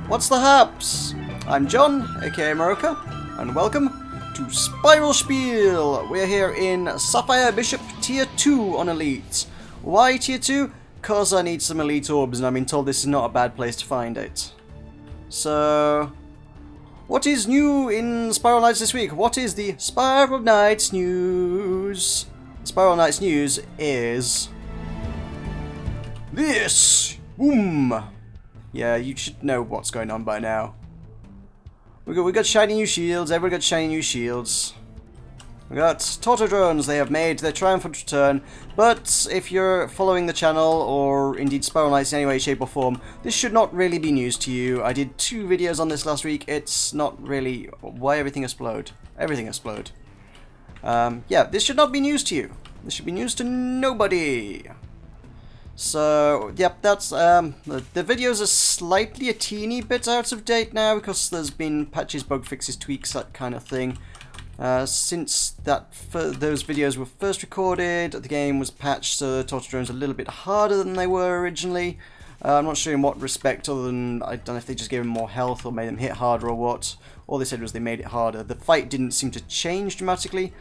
What's the haps? I'm John, aka Meroka, and welcome to Spiel. We're here in Sapphire Bishop Tier 2 on Elite. Why Tier 2? Because I need some Elite Orbs, and I've been told this is not a bad place to find it. So, what is new in Spiral Knights this week? What is the Spiral Knights news? Spiral Knights news is this. Boom. Yeah, you should know what's going on by now. We got shiny new shields. Everybody got shiny new shields. We got Torto drones. They have made their triumphant return. But if you're following the channel, or indeed Spiral Knights in any way, shape or form, this should not really be news to you. I did 2 videos on this last week. It's not really why everything explode. Everything explode. Yeah, this should not be news to you. This should be news to nobody. So, yep, that's, the videos are slightly a teeny bit out of date now because there's been patches, bug fixes, tweaks, that kind of thing. Since those videos were first recorded, the game was patched so the Torto drones are a little bit harder than they were originally. I'm not sure in what respect, other than, I don't know if they just gave them more health or made them hit harder or what. All they said was they made it harder. The fight didn't seem to change dramatically.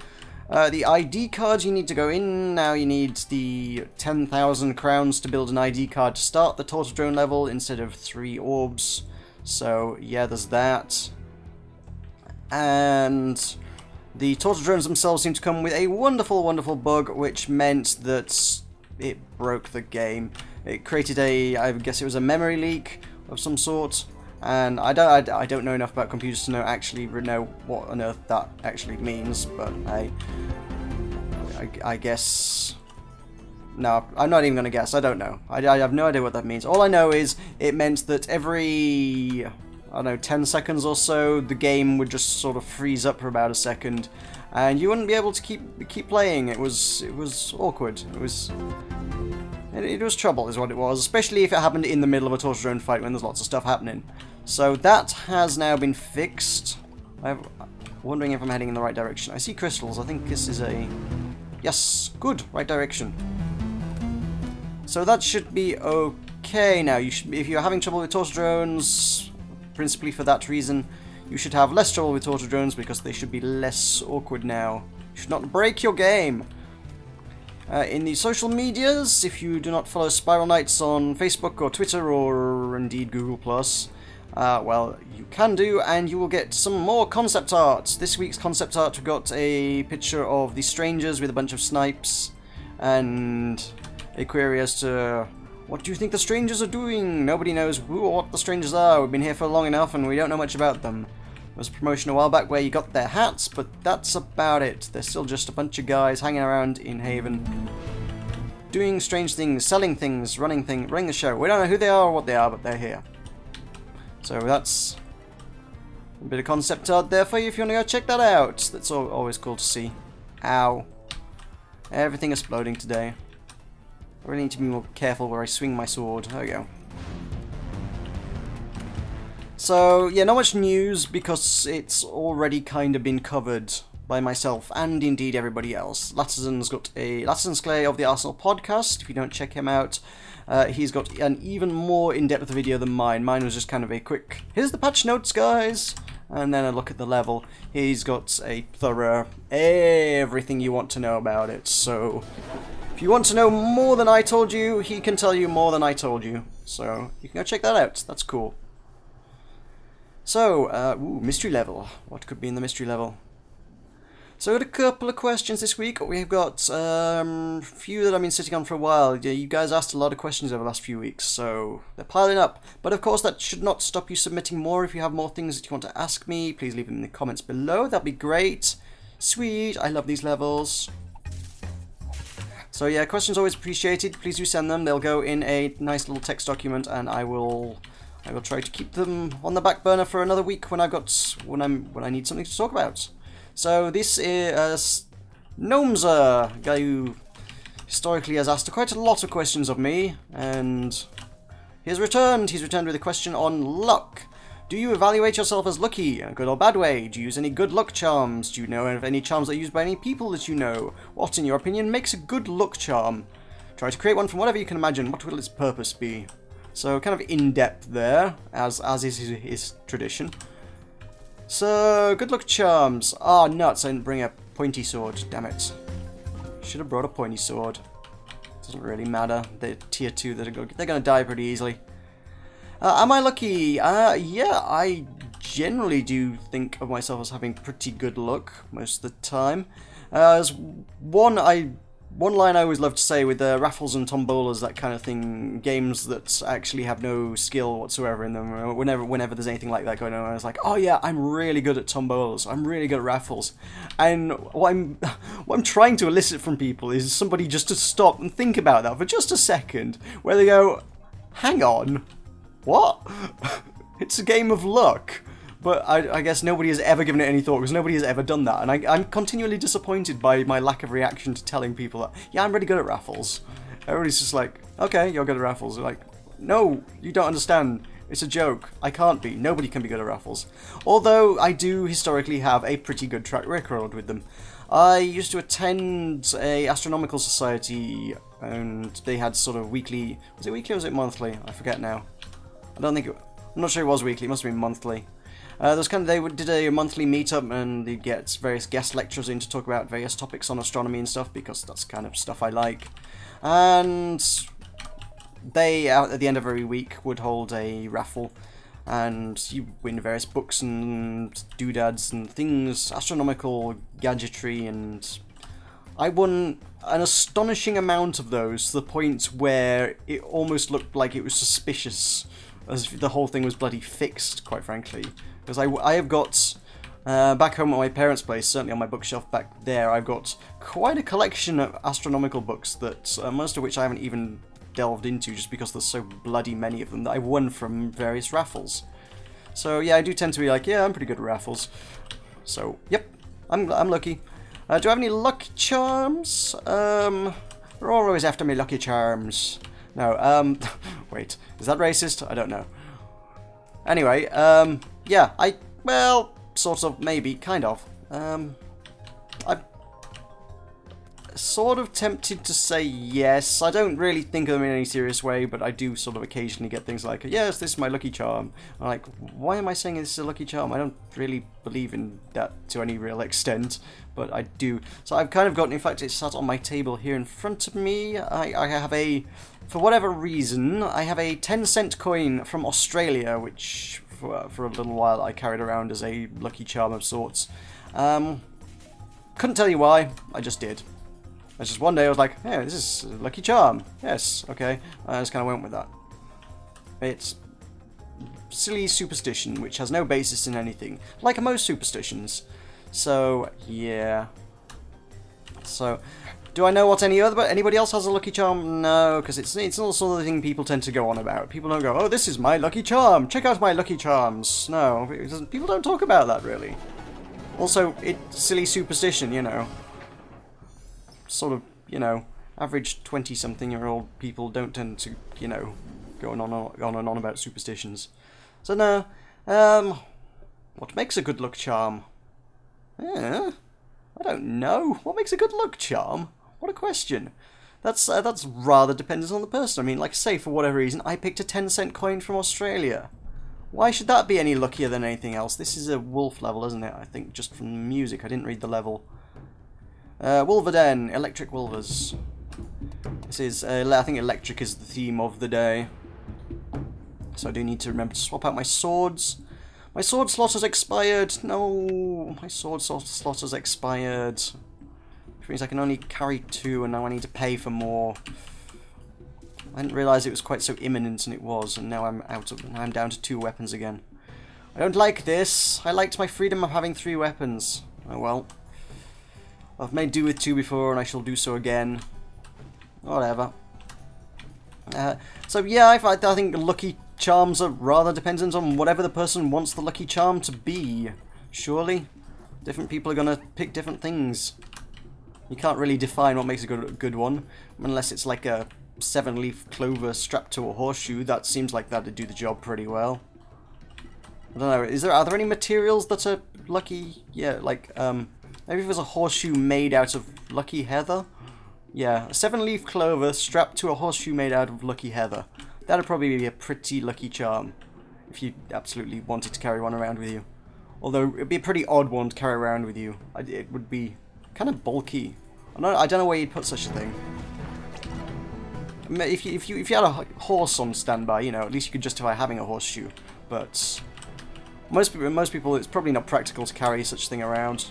The ID cards, you need to go in. Now you need the 10,000 crowns to build an ID card to start the Torto drone level instead of 3 orbs. So yeah, there's that. And the Torto drones themselves seem to come with a wonderful, wonderful bug, which meant that it broke the game. It created I guess it was a memory leak of some sort. And I don't know enough about computers to know what on earth that actually means, but I guess no, I'm not even gonna guess. I don't know. I have no idea what that means. All I know is it meant that every, I don't know, 10 seconds or so, the game would just sort of freeze up for about a second, and you wouldn't be able to keep playing. It was awkward. It was trouble, is what it was, especially if it happened in the middle of a Torto drone fight when there's lots of stuff happening. So that has now been fixed. I'm wondering if I'm heading in the right direction. I see crystals. I think this is a... Yes, good, right direction. So that should be okay now. If you're having trouble with Torto drones, principally for that reason, you should have less trouble with Torto drones because they should be less awkward now. You should not break your game. In the social medias, if you do not follow Spiral Knights on Facebook or Twitter or indeed Google+, well, you can do, and you will get some more concept art. This week's concept art, we got a picture of the strangers with a bunch of snipes, and a query as to, what do you think the strangers are doing? Nobody knows who or what the strangers are. We've been here for long enough and we don't know much about them. There was a promotion a while back where you got their hats, but that's about it. They're still just a bunch of guys hanging around in Haven, doing strange things, selling things, running the show. We don't know who they are or what they are, but they're here. So that's a bit of concept art there for you if you want to go check that out. That's always cool to see. Ow. Everything exploding today. I really need to be more careful where I swing my sword. There we go. So, yeah, not much news because it's already kind of been covered by myself and indeed everybody else. Latterson's got a Latterson's Clay of the Arsenal podcast. If you don't check him out, he's got an even more in-depth video than mine. Mine was just kind of a quick, here's the patch notes, guys, and then a look at the level. He's got a thorough everything you want to know about it. So, if you want to know more than I told you, he can tell you more than I told you. So, you can go check that out. That's cool. So, ooh, mystery level. What could be in the mystery level? So I got a couple of questions this week. We've got a few that I've been sitting on for a while. You guys asked a lot of questions over the last few weeks, so they're piling up. But of course that should not stop you submitting more. If you have more things that you want to ask me, please leave them in the comments below. That'd be great. Sweet, I love these levels. So yeah, questions always appreciated. Please do send them. They'll go in a nice little text document, and I will try to keep them on the back burner for another week when I need something to talk about. So this is Gnomza, a guy who historically has asked quite a lot of questions of me, and he's returned. He's returned with a question on luck. Do you evaluate yourself as lucky, in a good or bad way? Do you use any good luck charms? Do you know of any charms that are used by any people that you know? What, in your opinion, makes a good luck charm? Try to create one from whatever you can imagine. What will its purpose be? So kind of in-depth there, as is his tradition. So, good luck charms. Oh, nuts, I didn't bring a pointy sword, damn it. Should have brought a pointy sword. Doesn't really matter. They're tier 2, they're gonna die pretty easily. Am I lucky? Yeah, I generally do think of myself as having pretty good luck most of the time. There's one line I always love to say with raffles and tombolas, that kind of thing, games that actually have no skill whatsoever in them, whenever there's anything like that going on, I was like, oh yeah, I'm really good at tombolas, I'm really good at raffles. And what I'm trying to elicit from people is somebody just to stop and think about that for just a second, where they go, hang on, what? It's a game of luck. But I guess nobody has ever given it any thought, because nobody has ever done that. And I'm continually disappointed by my lack of reaction to telling people that, yeah, I'm really good at raffles. Everybody's just like, okay, you're good at raffles. They're like, no, you don't understand. It's a joke. I can't be. Nobody can be good at raffles. Although I do historically have a pretty good track record with them. I used to attend a astronomical society, and they had sort of weekly... Was it weekly or was it monthly? I forget now. I don't think it... I'm not sure it was weekly. It must have been monthly. They did a monthly meetup, and they get various guest lecturers in to talk about various topics on astronomy and stuff, because that's kind of stuff I like. And they, at the end of every week, would hold a raffle, and you win various books and doodads and things, astronomical gadgetry, and I won an astonishing amount of those, to the point where it almost looked like it was suspicious, as if the whole thing was bloody fixed, quite frankly. Because I have got, back home at my parents' place, certainly on my bookshelf back there, I've got quite a collection of astronomical books, that most of which I haven't even delved into, just because there's so bloody many of them that I won from various raffles. So yeah, I do tend to be like, yeah, I'm pretty good at raffles. So, yep, I'm lucky. Do I have any lucky charms? They're always after me lucky charms. No, wait, is that racist? I don't know. Anyway, yeah, well, sort of, maybe, kind of. I'm sort of tempted to say yes. I don't really think of them in any serious way, but I do sort of occasionally get things like, yes, this is my lucky charm. I'm like, why am I saying this is a lucky charm? I don't really believe in that to any real extent, but I do. So I've kind of gotten, in fact, it's sat on my table here in front of me. I have a... For whatever reason, I have a 10-cent coin from Australia, which for a little while I carried around as a lucky charm of sorts. Couldn't tell you why, I just did. I just one day I was like, hey, this is a lucky charm. Yes, okay. I just kind of went with that. It's silly superstition, which has no basis in anything, like most superstitions. So, yeah. So... Do I know what anybody else has a lucky charm? No, because it's not the sort of thing people tend to go on about. People don't go, oh, this is my lucky charm. Check out my lucky charms. No, people don't talk about that, really. Also, it's silly superstition, you know. Sort of, you know, average 20-something-year-old people don't tend to, you know, go on and on about superstitions. So, no. What makes a good luck charm? I don't know. What makes a good luck charm? What a question. That's rather dependent on the person. I mean, like, say, for whatever reason, I picked a 10-cent coin from Australia. Why should that be any luckier than anything else? This is a wolf level, isn't it? I think, just from the music. I didn't read the level. Wolverden, Electric Wolvers. This is, I think electric is the theme of the day. So I do need to remember to swap out my swords. My sword slot has expired. No, my sword slot has expired. Which means I can only carry 2, and now I need to pay for more. I didn't realise it was quite so imminent, and it was, and now I'm down to 2 weapons again. I don't like this. I liked my freedom of having 3 weapons. Oh well. I've made do with 2 before, and I shall do so again. Whatever. So yeah, I think lucky charms are rather dependent on whatever the person wants the lucky charm to be. Surely? Different people are going to pick different things. You can't really define what makes a good one, unless it's like a 7-leaf clover strapped to a horseshoe. That seems like that'd do the job pretty well. I don't know, are there any materials that are lucky? Yeah, like, maybe if there's a horseshoe made out of lucky heather? Yeah, a 7-leaf clover strapped to a horseshoe made out of lucky heather. That'd probably be a pretty lucky charm if you absolutely wanted to carry one around with you. Although it'd be a pretty odd one to carry around with you. It would be kind of bulky. I don't know where you'd put such a thing. If you had a horse on standby, you know, at least you could justify having a horseshoe. But most people, it's probably not practical to carry such a thing around.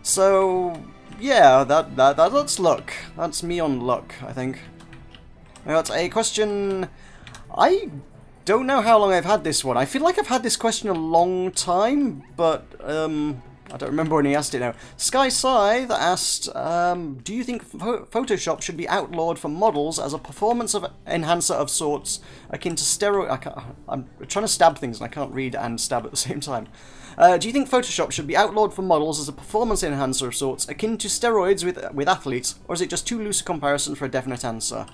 So yeah, that's luck. That's me on luck, I think. I got a question. I don't know how long I've had this one. I feel like I've had this question a long time, but I don't remember when he asked it now. Sky Scythe asked, do you think Photoshop should be outlawed for models as a performance enhancer of sorts akin to steroid... I'm trying to stab things and I can't read and stab at the same time. Do you think Photoshop should be outlawed for models as a performance enhancer of sorts akin to steroids with athletes, or is it just too loose a comparison for a definite answer?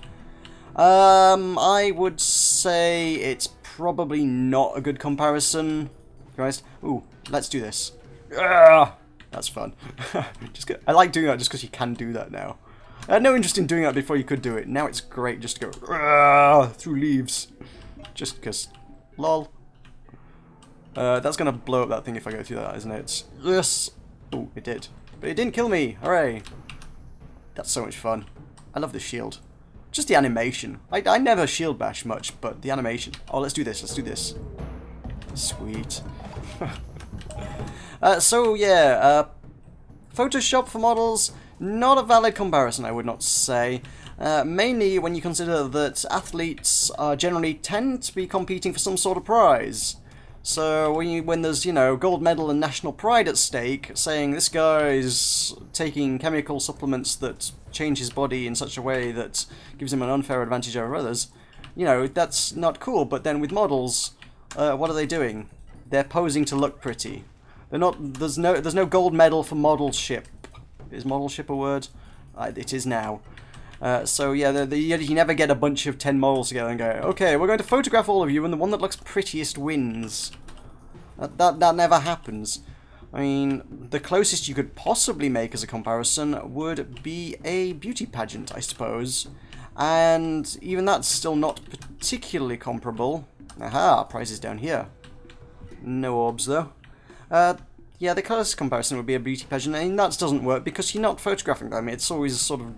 I would say it's probably not a good comparison. Guys, ooh, let's do this. That's fun. I like doing that just because you can do that now. I had no interest in doing that before you could do it. Now it's great just to go through leaves. Just because. Lol. That's going to blow up that thing if I go through that, isn't it? Yes! Oh, it did. But it didn't kill me! Hooray! That's so much fun. I love the shield. Just the animation. I never shield bash much, but the animation. Oh, let's do this. Let's do this. Sweet. So yeah, Photoshop for models, not a valid comparison, I would not say. Mainly when you consider that athletes generally tend to be competing for some sort of prize. So when there's, you know, gold medal and national pride at stake, saying this guy's taking chemical supplements that change his body in such a way that gives him an unfair advantage over others, you know, that's not cool. But then with models, what are they doing? They're posing to look pretty. They're not. There's no gold medal for modelship. Is modelship a word? It is now. So yeah, you never get a bunch of 10 models together and go, okay, we're going to photograph all of you, and the one that looks prettiest wins. That never happens. I mean, the closest you could possibly make as a comparison would be a beauty pageant, I suppose. And even that's still not particularly comparable. Aha, prize is down here. No orbs though. Yeah, the closest comparison would be a beauty pageant, and that doesn't work because you're not photographing them. It's always sort of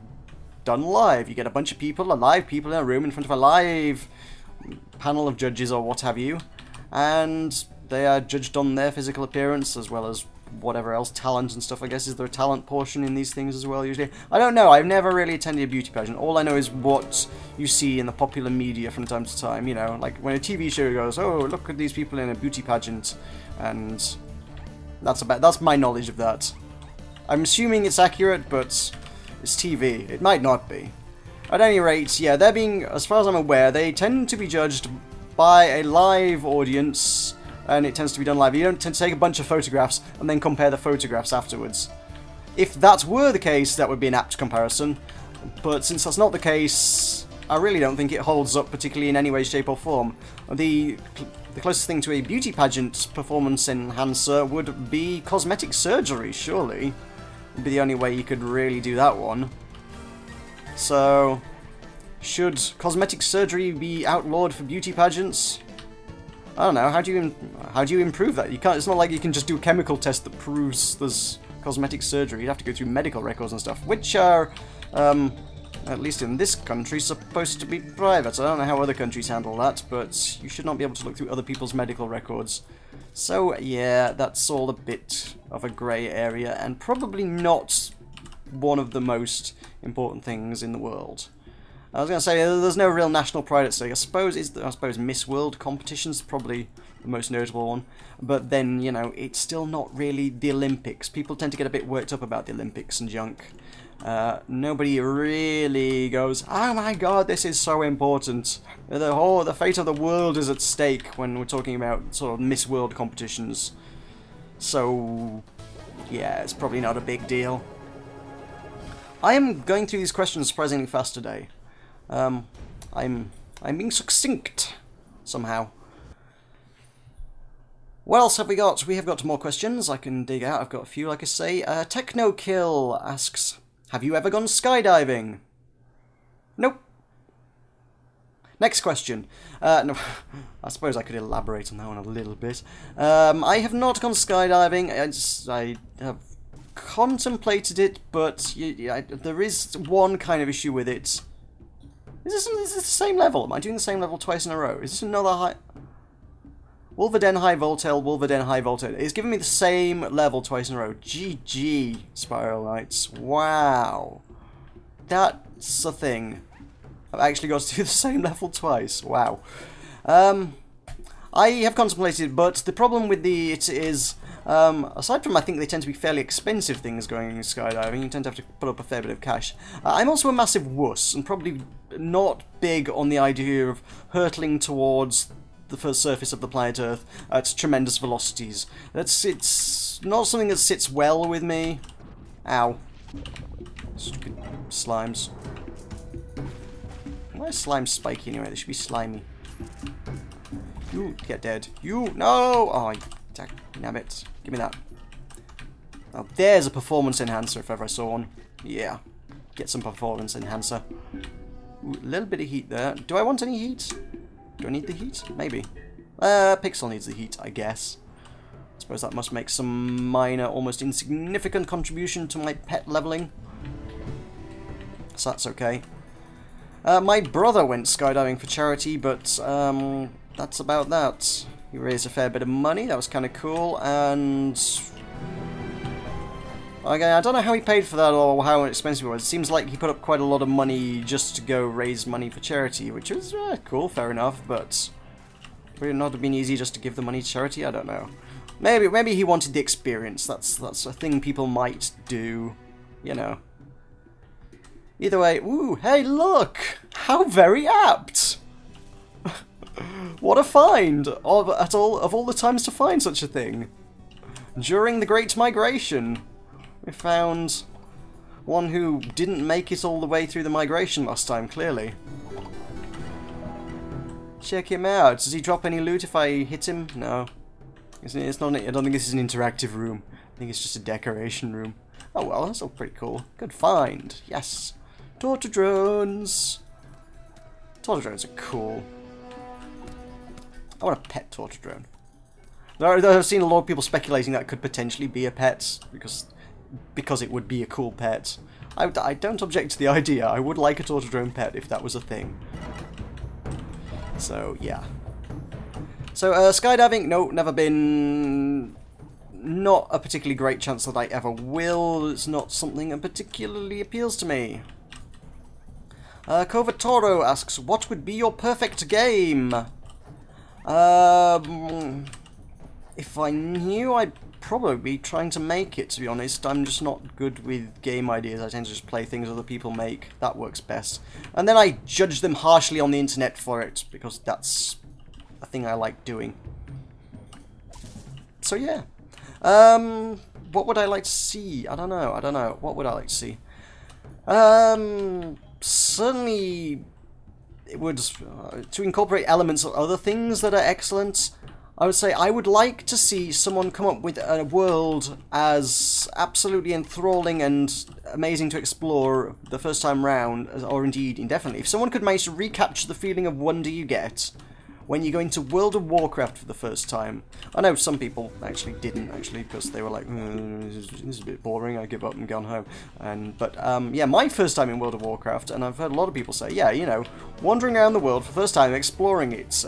done live. You get a bunch of people, live people in a room in front of a live panel of judges or what have you, and they are judged on their physical appearance as well as whatever else, talent and stuff. I guess, is there a talent portion in these things as well usually? I don't know, I've never really attended a beauty pageant. All I know is what you see in the popular media from time to time, you know, like when a TV show goes, oh, look at these people in a beauty pageant, and that's my knowledge of that. I'm assuming it's accurate, but it's TV. It might not be. At any rate, yeah, they're being, as far as I'm aware, they tend to be judged by a live audience, and it tends to be done live. You don't tend to take a bunch of photographs and then compare the photographs afterwards. If that were the case, that would be an apt comparison, but since that's not the case, I really don't think it holds up particularly in any way, shape or form. The closest thing to a beauty pageant performance enhancer would be cosmetic surgery, surely. Would be the only way you could really do that one. So, should cosmetic surgery be outlawed for beauty pageants? I don't know. How do you improve that? You can't. It's not like you can just do a chemical test that proves there's cosmetic surgery. You'd have to go through medical records and stuff, which are, at least in this country, supposed to be private. I don't know how other countries handle that, but you should not be able to look through other people's medical records. So yeah, that's all a bit of a grey area, and probably not one of the most important things in the world. I was going to say, there's no real national pride at stake. I suppose Miss World competition's probably the most notable one. But then, you know, it's still not really the Olympics. People tend to get a bit worked up about the Olympics and junk. Nobody really goes, oh my god, this is so important. The fate of the world is at stake when we're talking about sort of Miss World competitions. So, yeah, it's probably not a big deal. I am going through these questions surprisingly fast today. I'm being succinct, somehow. What else have we got? We have got more questions I can dig out. I've got a few, like I say. Technokill asks, have you ever gone skydiving? Nope. Next question. No, I suppose I could elaborate on that one a little bit. I have not gone skydiving. I have contemplated it, but there is one kind of issue with it. Is this the same level? Am I doing the same level twice in a row? Is this another high... Wolverden High Voltail, Wolverden High Voltail. It's giving me the same level twice in a row. GG, Spiral Knights. Wow. That's a thing. I've actually got to do the same level twice. Wow. I have contemplated, but the problem with it is, aside from I think they tend to be fairly expensive things going skydiving, you tend to have to put up a fair bit of cash. I'm also a massive wuss, and probably not big on the idea of hurtling towards the first surface of the planet Earth at tremendous velocities. It's not something that sits well with me. Ow. Stupid slimes. Why is slime spiky anyway? They should be slimy. You get dead. You no! Oh, damn it. Give me that. Oh, there's a performance enhancer if ever I saw one. Yeah. Get some performance enhancer. Ooh, a little bit of heat there. Do I want any heat? Do I need the heat? Maybe. Pixel needs the heat, I guess. I suppose that must make some minor, almost insignificant contribution to my pet leveling. So that's okay. My brother went skydiving for charity, but that's about that. He raised a fair bit of money, that was kind of cool, and... okay, I don't know how he paid for that or how expensive it was. It seems like he put up quite a lot of money just to go raise money for charity, which was cool, fair enough, but... would it not have been easy just to give the money to charity? I don't know. Maybe he wanted the experience. That's a thing people might do, you know. Either way, ooh, hey look! How very apt! What a find! Of all the times to find such a thing. During the Great Migration, we found one who didn't make it all the way through the migration last time, clearly. Check him out. Does he drop any loot if I hit him? No. It's not. I don't think this is an interactive room. I think it's just a decoration room. Oh well, that's all pretty cool. Good find. Yes. Torture drones. Torture drones are cool. I want a pet torture drone. I've seen a lot of people speculating that could potentially be a pet because it would be a cool pet. I don't object to the idea. I would like a torture drone pet if that was a thing. So yeah. So skydiving, no, never been. Not a particularly great chance that I ever will. It's not something that particularly appeals to me. Covatoro asks, what would be your perfect game? If I knew, I'd probably be trying to make it, to be honest. I'm just not good with game ideas. I tend to just play things other people make. That works best. And then I judge them harshly on the internet for it, because that's a thing I like doing. So yeah. What would I like to see? I don't know. What would I like to see? Certainly it would, to incorporate elements of other things that are excellent. I would say I would like to see someone come up with a world as absolutely enthralling and amazing to explore the first time round, or indeed indefinitely. If someone could manage to recapture the feeling of wonder you get when you go into World of Warcraft for the first time. I know some people actually didn't, because they were like, this is a bit boring, I give up and gone home. But yeah, my first time in World of Warcraft, and I've heard a lot of people say, yeah, you know, wandering around the world for the first time, exploring it.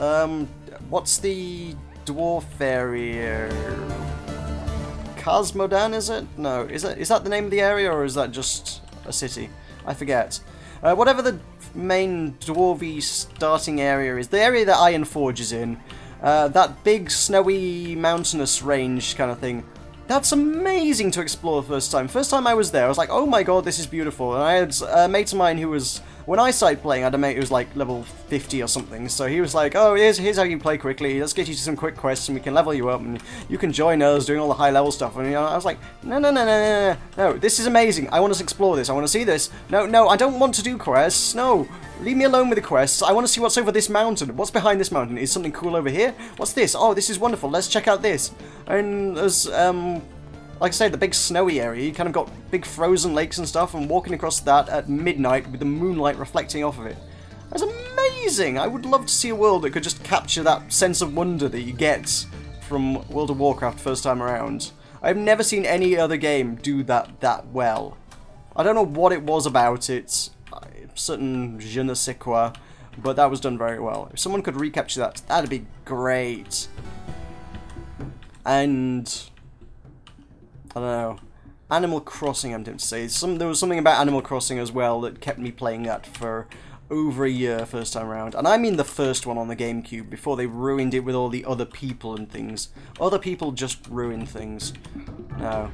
What's the dwarf area? Cosmodan, is it? No, is that the name of the area, or is that just a city? I forget. Whatever the main dwarvy starting area is, the area that Ironforge is in, that big snowy mountainous range kind of thing, that's amazing to explore the first time. First time I was there, I was like, oh my god, this is beautiful. And I had a mate of mine who was, when I started playing, I had a mate who was like level 50 or something, so he was like, oh, here's how you play quickly, let's get you to some quick quests and we can level you up and you can join us doing all the high level stuff. And you know, I was like, no, this is amazing, I want to explore this, I want to see this. No, I don't want to do quests, no. Leave me alone with the quests. I want to see what's over this mountain. What's behind this mountain? Is something cool over here? What's this? Oh, this is wonderful. Let's check out this. And there's, like I say, the big snowy area. You kind of got big frozen lakes and stuff, and walking across that at midnight with the moonlight reflecting off of it. That's amazing! I would love to see a world that could just capture that sense of wonder that you get from World of Warcraft first time around. I've never seen any other game do that well. I don't know what it was about it, certain je ne sais quoi, but that was done very well. If someone could recapture that, that'd be great. And I don't know. Animal Crossing, I'm tempted to say. There was something about Animal Crossing as well that kept me playing that for over a year first time around. And I mean the first one on the GameCube, before they ruined it with all the other people and things. Other people just ruin things. No.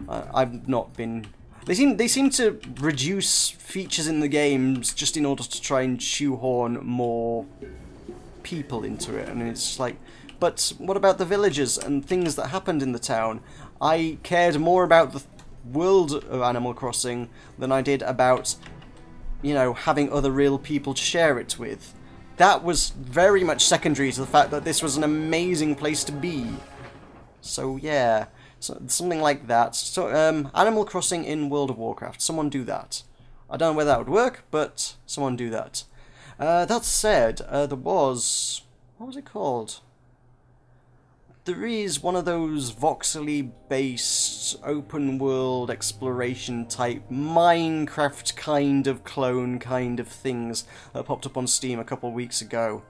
I've not been... They seem to reduce features in the games just in order to try and shoehorn more people into it. And it's like... But what about the villagers and things that happened in the town? I cared more about the world of Animal Crossing than I did about, you know, having other real people to share it with. That was very much secondary to the fact that this was an amazing place to be. So yeah, something like that. So Animal Crossing in World of Warcraft. Someone do that. I don't know whether that would work, but someone do that. That said, there was... What was it called? There is one of those voxely-based, open-world exploration type, Minecraft kind of clone kind of things that popped up on Steam a couple of weeks ago.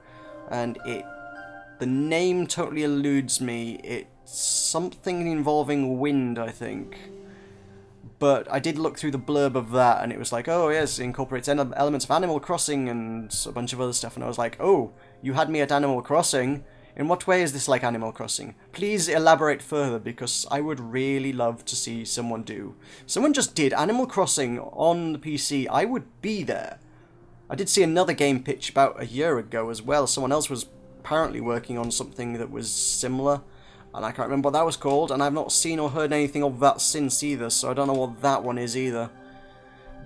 And the name totally eludes me. It's something involving wind, I think. But I did look through the blurb of that, and it was like, oh yes, it incorporates elements of Animal Crossing and a bunch of other stuff. And I was like, oh, you had me at Animal Crossing? In what way is this like Animal Crossing? Please elaborate further, because I would really love to see someone do. Someone just did Animal Crossing on the PC, I would be there. I did see another game pitch about a year ago as well. Someone else was apparently working on something that was similar, and I can't remember what that was called, and I've not seen or heard anything of that since either, so I don't know what that one is either.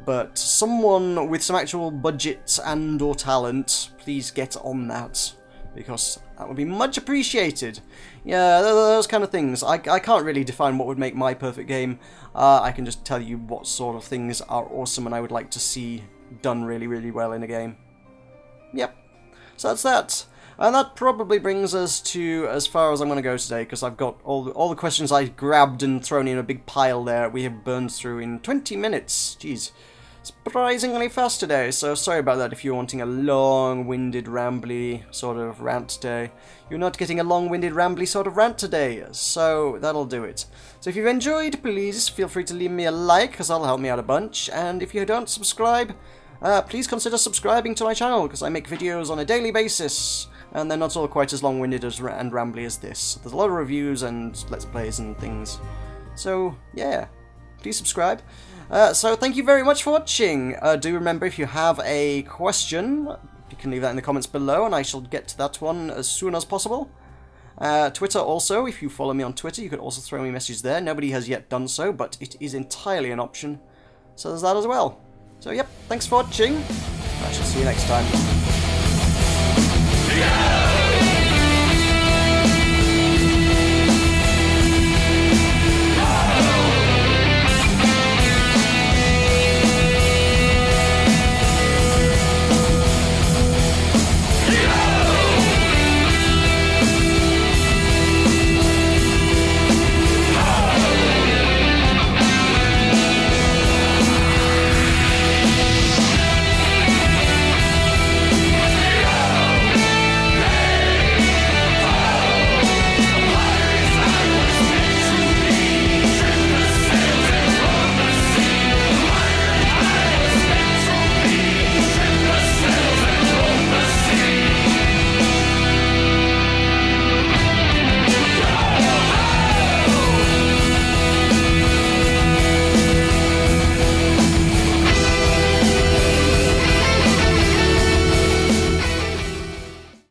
But someone with some actual budget and or talent, please get on that, because that would be much appreciated. Yeah, those kind of things. I can't really define what would make my perfect game. I can just tell you what sort of things are awesome and I would like to see done really, really well in a game. Yep. So that's that. And that probably brings us to as far as I'm going to go today, because I've got all the questions I grabbed and thrown in a big pile there. We have burned through in 20 minutes. Jeez. Surprisingly fast today, so sorry about that if you're wanting a long-winded, rambly sort of rant today. You're not getting a long-winded, rambly sort of rant today, so that'll do it. So if you've enjoyed, please feel free to leave me a like, because that'll help me out a bunch, and if you don't subscribe, please consider subscribing to my channel, because I make videos on a daily basis, and they're not all quite as long-winded and rambly as this. There's a lot of reviews and Let's Plays and things. So, yeah, please subscribe. So thank you very much for watching. Do remember, if you have a question, you can leave that in the comments below, and I shall get to that one as soon as possible. Twitter also, if you follow me on Twitter, you could also throw me a message there. Nobody has yet done so, but it is entirely an option. So there's that as well. So yep, thanks for watching. I shall see you next time.